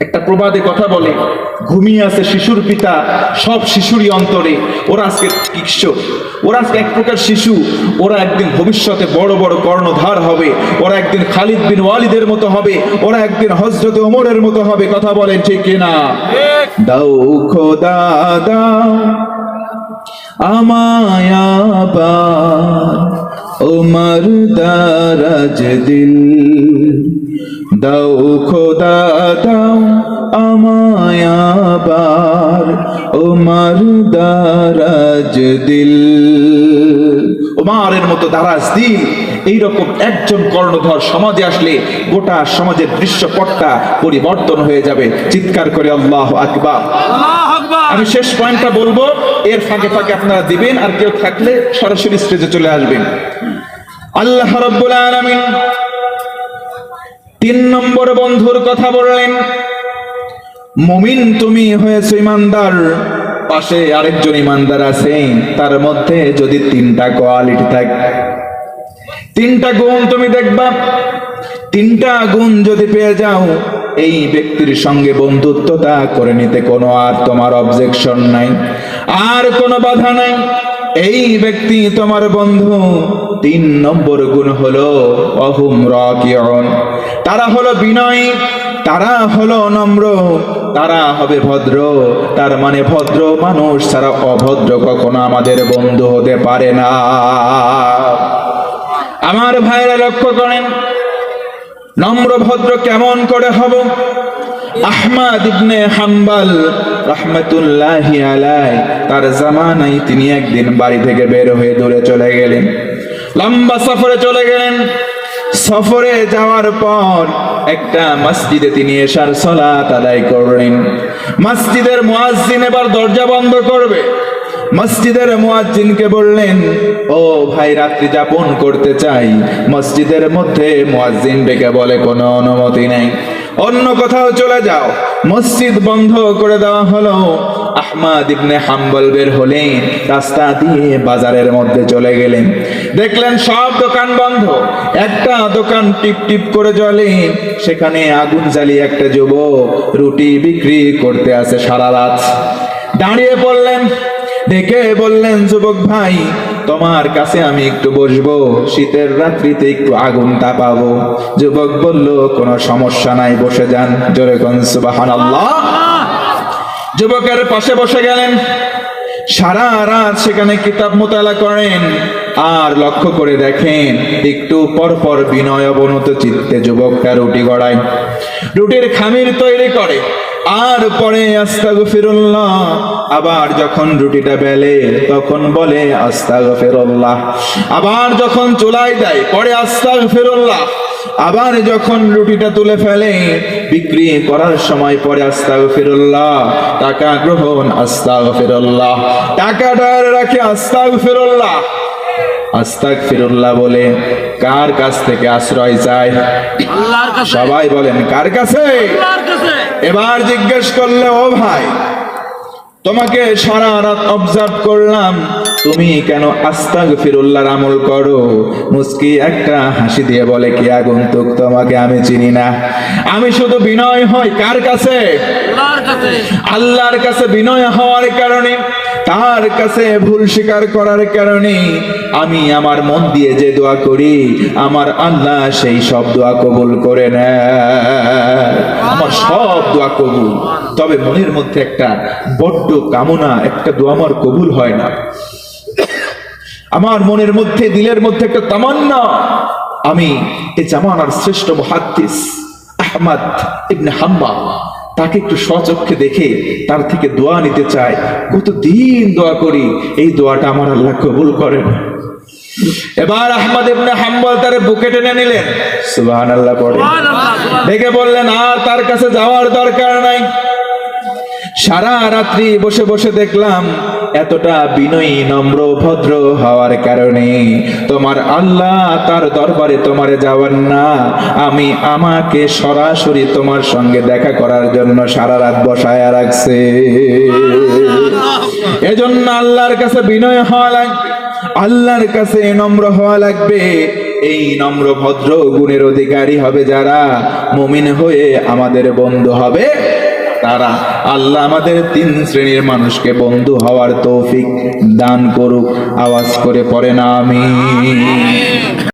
একটা প্রবাদে কথা বলে, ঘুমিয়ে আছে শিশুর পিতা সব শিশুরই অন্তরে। ওরা আজকে কিশোর, ওরা আজকে এক প্রকার শিশু, ওরা একদিন ভবিষ্যতে বড় বড় কর্ণধার হবে, ওরা একদিন খালিদ বিন ওয়ালিদের মতো হবে, ওরা একদিন হযরত ওমরের মতো হবে। কথা বলেন ঠিক কিনা? দাও খোদা দাও আমায় আবার ওমর দারাজ দিল, দাও খোদা দাও আমায় আবার ওমর দারাজ দিল। ওমরের মতো দারাজ দিল, এইরকম একজন কর্ণধর সমাজে আসলে গোটা সমাজের দৃশ্যপটটা পরিবর্তন হয়ে যাবে। চিৎকার করে আল্লাহু আকবার। আমি শেষ পয়েন্টটা বলবো, এর ফাঁকে ফাঁকে আপনারা দিবেন, আর কেউ থাকলে সরাসরি স্টেজে চলে আসবেন। আল্লাহ রাব্বুল আলামিন 3 নম্বর বন্ধুর কথা বললেন। মুমিন তুমি হয়েছে ইমানদার, পাশে আরেকজন ইমানদার আছে, তার মধ্যে যদি 3টা কোয়ালিটি থাকে, 3টা গুণ তুমি দেখবা, 3টা গুণ যদি পেয়ে যাও, এই ব্যক্তির সঙ্গে বন্ধুত্বতা করে নিতে কোনো আর তোমার অবজেকশন নাই, আর কোনো বাধা নাই। এই ব্যক্তি তোমার বন্ধু। 3 নম্বর গুণ হলো অহুম রাকিউন, তারা হলো বিনয়ী, তারা হলো নম্র, তারা হবে ভদ্র। তার মানে ভদ্র মানুষ ছাড়া অভদ্র কখনো আমাদের বন্ধু হতে পারে না। আমার ভাইরা লক্ষ্য করেন, নম্র ভদ্র কেমন করে হব? আহমদ ইবনে হাম্বল রাহমাতুল্লাহি আলাইহি তার জামানায় তিনি একদিন বাড়ি থেকে বের হয়ে দূরে চলে গেলেন, লম্বা সফরে চলে গেলেন। সফরে যাওয়ার পর একটা মসজিদে তিনি এশার সালাত আদায় করলেন। মসজিদের মুয়াজ্জিন এবার দরজা বন্ধ করবে। মসজিদের মুয়াজ্জিনকে বললেন, ও ভাই, রাত্রি যাপন করতে চাই। মসজিদের মধ্যে মুয়াজ্জিন ডেকে বলে, কোনো অনুমতি নেই, অন্য কোথাও চলে যাও। মসজিদ বন্ধ করে দেওয়া হলো। আহমদ ইবনে হাম্বল বের হলেন, রাস্তা দিয়ে বাজারের মধ্যে চলে গেলেন। দেখলেন সব দোকান বন্ধ, একটা দোকান টিপ টিপ করে জ্বলে, সেখানে আগুন জ্বালিয়ে একটা যুবক রুটি বিক্রি করতে আছে সারা রাত। দাঁড়িয়ে পড়লেন, ডেকে বললেন, যুবক ভাই, তোমার কাছে আমি একটু বসবো, শীতের রাত্রিতে একটু আগুন তাপাবো। যুবক বলল, কোনো সমস্যা নাই, বসে যান। জোরে কোন সুবহানাল্লাহ। যুবকের পাশে বসে গেলেন, সারা রাত সেখানে কিতাব মোতালা করেন। আর লক্ষ্য করে দেখেন, একটু পর পর বিনয় অবনত চিত্তে যুবকটা রুটি গড়ায়, রুটির খামির তৈরি করে, আর পরে আস্তাগফিরুল্লাহ। আবার যখন রুটিটা বেলে তখন বলে আস্তাগফিরুল্লাহ। আবার যখন চুলায় দেয় পরে আস্তাগফিরুল্লাহ। আবার যখন রুটিটা তুলে ফেলে বিক্রি করার সময় পরে আস্তাগফিরুল্লাহ। টাকা গ্রহণ আস্তাগফিরুল্লাহ, টাকাটা রাখে আস্তাগফিরুল্লাহ। আস্তাগফিরুল্লাহ বলে কার কাছ থেকে আশ্রয় চায়? আল্লাহর কাছে। সবাই বলেন, কার কাছে? আল্লাহর কাছে। এবার জিজ্ঞেস করলে, ও ভাই, তোমাকে সারা রাত অবজার্ভ করলাম, তুমি কেন আস্তাগফিরুল্লাহর আমল করো? মুস্কি একটা হাসি দিয়ে বলে, কি আগন্তুক, তোমাকে আমি চিনি না। আমি শুধু বিনয় হই কার কাছে? আল্লাহর কাছে। আল্লাহর কাছে বিনয় হওয়ার কারণে, তার কাছে ভুল স্বীকার করার কারণে আমি আমার মন দিয়ে যে দোয়া করি, আমার আল্লাহ সেই সব দোয়া কবুল করে নেয়। আমার সব দোয়া কবুল। তবে মনের মধ্যে একটা বড্ড কামনা, একটা দোয়া আমার কবুল হয় না। আমার মনের মধ্যে, দিলের মধ্যে একটা তামান্না, আমি এই জামানার শ্রেষ্ঠ মুহাদ্দিস আহমদ ইবনে হাম্বল, তাকে একটু স্বচক্ষে দেখে তার থেকে দোয়া নিতে চাই। কতদিন দোয়া করি, এই দোয়াটা আমার আল্লাহ কবুল করেন। এবার আহমদ ইবনে হাম্বল তার বুকে টেনে নিলেন, সুবহানাল্লাহ পড়ে, দেখে বললেন, আর তার কাছে যাওয়ার দরকার নাই। সারা রাত্রি বসে বসে দেখলাম, এতটা বিনয়ী নম্র ভদ্র হওয়ার কারণে তোমার আল্লাহ তার দরবারে তোমারে যাওয়ার না, আমাকে সরাসরি তোমার সঙ্গে দেখা করার জন্য সারা রাত বসায়া রাখছে। এজন্য আল্লাহর কাছে বিনয় হওয়া লাগবে, আল্লাহর কাছে নম্র হওয়া লাগবে। এই নম্র ভদ্র গুণের অধিকারী হবে যারা, মুমিন হয়ে আমাদের বন্ধু হবে তারা। আল্লাহ আমাদের 3 শ্রেণীর মানুষকে বন্ধু হওয়ার তৌফিক দান করুক। আওয়াজ করে পড়েন আমিন।